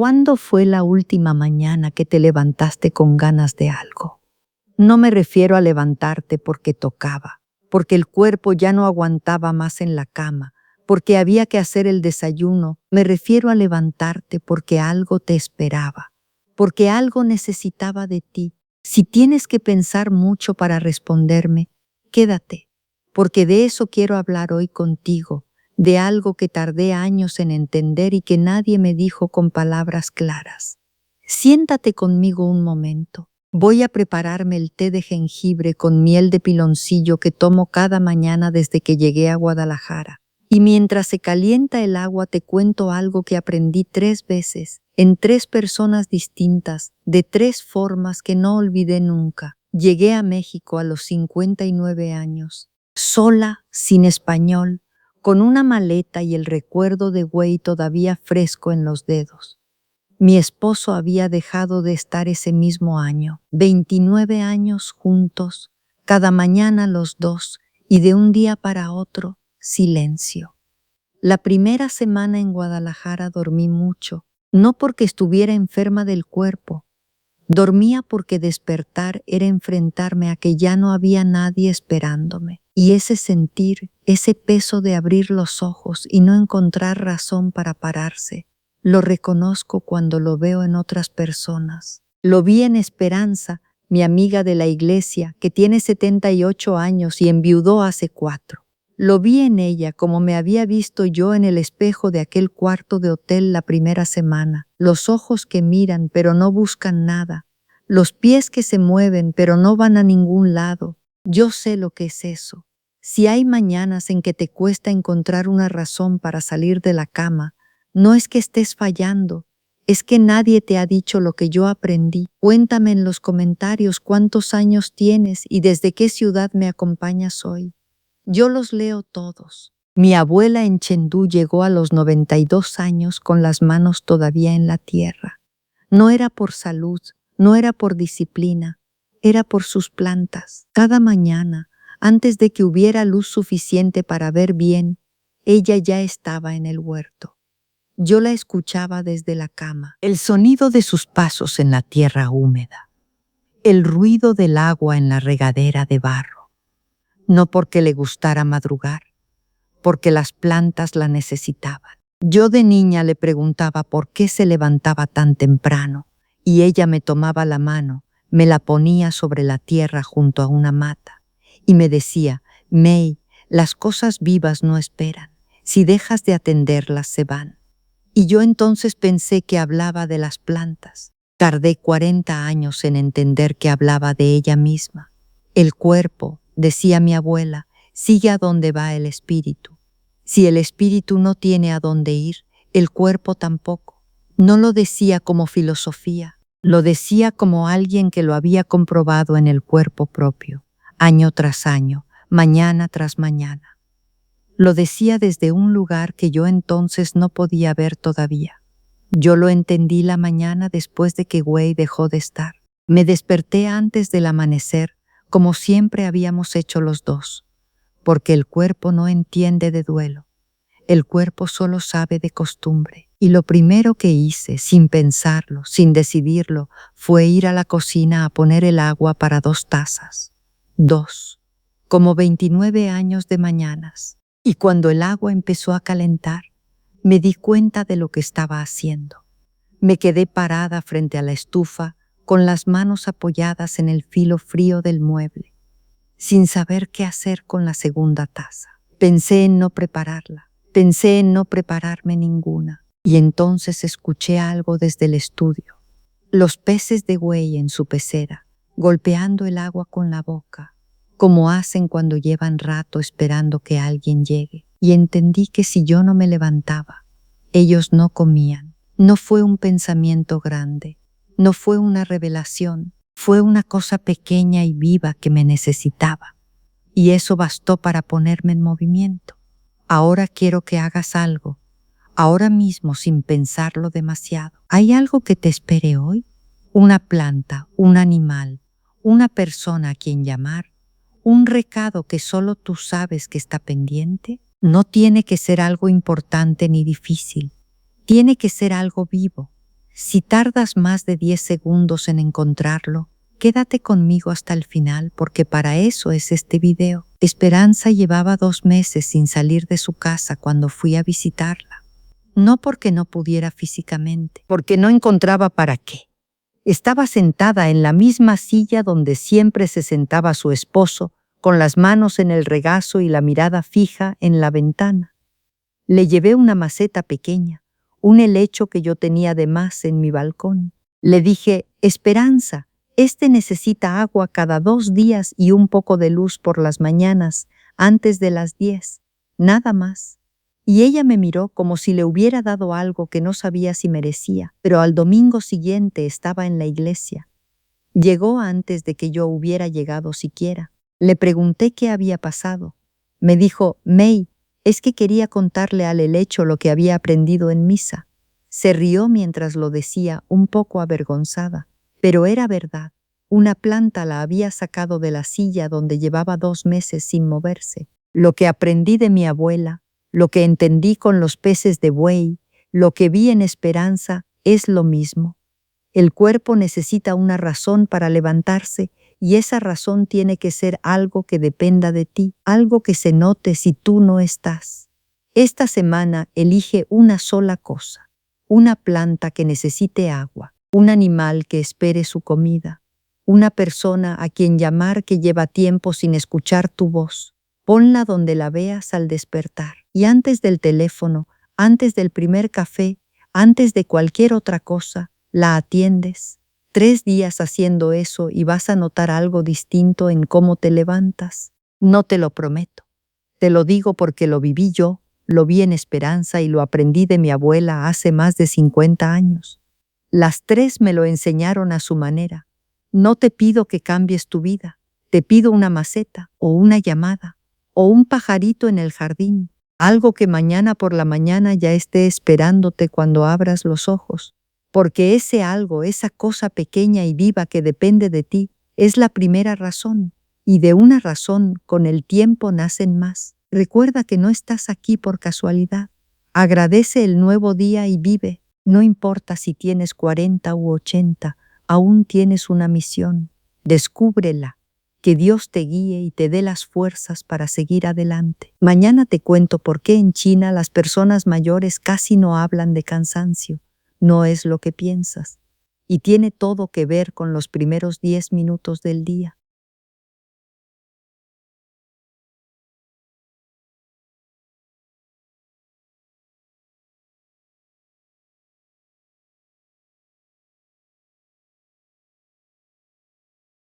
¿Cuándo fue la última mañana que te levantaste con ganas de algo? No me refiero a levantarte porque tocaba, porque el cuerpo ya no aguantaba más en la cama, porque había que hacer el desayuno. Me refiero a levantarte porque algo te esperaba, porque algo necesitaba de ti. Si tienes que pensar mucho para responderme, quédate, porque de eso quiero hablar hoy contigo, de algo que tardé años en entender y que nadie me dijo con palabras claras. Siéntate conmigo un momento. Voy a prepararme el té de jengibre con miel de piloncillo que tomo cada mañana desde que llegué a Guadalajara. Y mientras se calienta el agua te cuento algo que aprendí 3 veces, en 3 personas distintas, de 3 formas que no olvidé nunca. Llegué a México a los 59 años, sola, sin español, con una maleta y el recuerdo de güey todavía fresco en los dedos. Mi esposo había dejado de estar ese mismo año, 29 años juntos, cada mañana los dos, y de un día para otro, silencio. La primera semana en Guadalajara dormí mucho, no porque estuviera enferma del cuerpo. Dormía porque despertar era enfrentarme a que ya no había nadie esperándome. Y ese sentir, ese peso de abrir los ojos y no encontrar razón para pararse, lo reconozco cuando lo veo en otras personas. Lo vi en Esperanza, mi amiga de la iglesia, que tiene 78 años y enviudó hace 4. Lo vi en ella como me había visto yo en el espejo de aquel cuarto de hotel la primera semana. Los ojos que miran pero no buscan nada. Los pies que se mueven pero no van a ningún lado. Yo sé lo que es eso. Si hay mañanas en que te cuesta encontrar una razón para salir de la cama, no es que estés fallando, es que nadie te ha dicho lo que yo aprendí. Cuéntame en los comentarios cuántos años tienes y desde qué ciudad me acompañas hoy. Yo los leo todos. Mi abuela en Chengdu llegó a los 92 años con las manos todavía en la tierra. No era por salud, no era por disciplina, era por sus plantas. Cada mañana, antes de que hubiera luz suficiente para ver bien, ella ya estaba en el huerto. Yo la escuchaba desde la cama, el sonido de sus pasos en la tierra húmeda, el ruido del agua en la regadera de barro. No porque le gustara madrugar, porque las plantas la necesitaban. Yo de niña le preguntaba por qué se levantaba tan temprano, y ella me tomaba la mano, me la ponía sobre la tierra junto a una mata, y me decía, May, las cosas vivas no esperan, si dejas de atenderlas se van. Y yo entonces pensé que hablaba de las plantas. Tardé 40 años en entender que hablaba de ella misma. El cuerpo, decía mi abuela, sigue a donde va el espíritu. Si el espíritu no tiene a dónde ir, el cuerpo tampoco. No lo decía como filosofía, lo decía como alguien que lo había comprobado en el cuerpo propio, año tras año, mañana tras mañana. Lo decía desde un lugar que yo entonces no podía ver todavía. Yo lo entendí la mañana después de que Wei dejó de estar. Me desperté antes del amanecer, como siempre habíamos hecho los dos, porque el cuerpo no entiende de duelo. El cuerpo solo sabe de costumbre. Y lo primero que hice, sin pensarlo, sin decidirlo, fue ir a la cocina a poner el agua para 2 tazas. 2. Como 29 años de mañanas. Y cuando el agua empezó a calentar, me di cuenta de lo que estaba haciendo. Me quedé parada frente a la estufa, con las manos apoyadas en el filo frío del mueble, sin saber qué hacer con la segunda taza. Pensé en no prepararla, pensé en no prepararme ninguna, y entonces escuché algo desde el estudio. Los peces de Wei en su pecera, golpeando el agua con la boca, como hacen cuando llevan rato esperando que alguien llegue. Y entendí que si yo no me levantaba, ellos no comían. No fue un pensamiento grande, no fue una revelación, fue una cosa pequeña y viva que me necesitaba. Y eso bastó para ponerme en movimiento. Ahora quiero que hagas algo, ahora mismo sin pensarlo demasiado. ¿Hay algo que te espere hoy? Una planta, un animal, una persona a quien llamar, un recado que solo tú sabes que está pendiente. No tiene que ser algo importante ni difícil. Tiene que ser algo vivo. Si tardas más de 10 segundos en encontrarlo, quédate conmigo hasta el final porque para eso es este video. Esperanza llevaba 2 meses sin salir de su casa cuando fui a visitarla. No porque no pudiera físicamente, porque no encontraba para qué. Estaba sentada en la misma silla donde siempre se sentaba su esposo, con las manos en el regazo y la mirada fija en la ventana. Le llevé una maceta pequeña, un helecho que yo tenía de más en mi balcón. Le dije, Esperanza, este necesita agua cada 2 días y un poco de luz por las mañanas, antes de las 10, nada más. Y ella me miró como si le hubiera dado algo que no sabía si merecía, pero al domingo siguiente estaba en la iglesia. Llegó antes de que yo hubiera llegado siquiera. Le pregunté qué había pasado. Me dijo, May, es que quería contarle al helecho lo que había aprendido en misa. Se rió mientras lo decía, un poco avergonzada. Pero era verdad. Una planta la había sacado de la silla donde llevaba 2 meses sin moverse. Lo que aprendí de mi abuela, lo que entendí con los peces de buey, lo que vi en Esperanza, es lo mismo. El cuerpo necesita una razón para levantarse y esa razón tiene que ser algo que dependa de ti, algo que se note si tú no estás. Esta semana elige una sola cosa, una planta que necesite agua, un animal que espere su comida, una persona a quien llamar que lleva tiempo sin escuchar tu voz. Ponla donde la veas al despertar. Y antes del teléfono, antes del primer café, antes de cualquier otra cosa, la atiendes. 3 días haciendo eso y vas a notar algo distinto en cómo te levantas. No te lo prometo. Te lo digo porque lo viví yo, lo vi en Esperanza y lo aprendí de mi abuela hace más de 50 años. Las 3 me lo enseñaron a su manera. No te pido que cambies tu vida. Te pido una maceta o una llamada o un pajarito en el jardín. Algo que mañana por la mañana ya esté esperándote cuando abras los ojos. Porque ese algo, esa cosa pequeña y viva que depende de ti, es la primera razón. Y de una razón, con el tiempo nacen más. Recuerda que no estás aquí por casualidad. Agradece el nuevo día y vive. No importa si tienes 40 u 80, aún tienes una misión. Descúbrela. Que Dios te guíe y te dé las fuerzas para seguir adelante. Mañana te cuento por qué en China las personas mayores casi no hablan de cansancio. No es lo que piensas. Y tiene todo que ver con los primeros 10 minutos del día.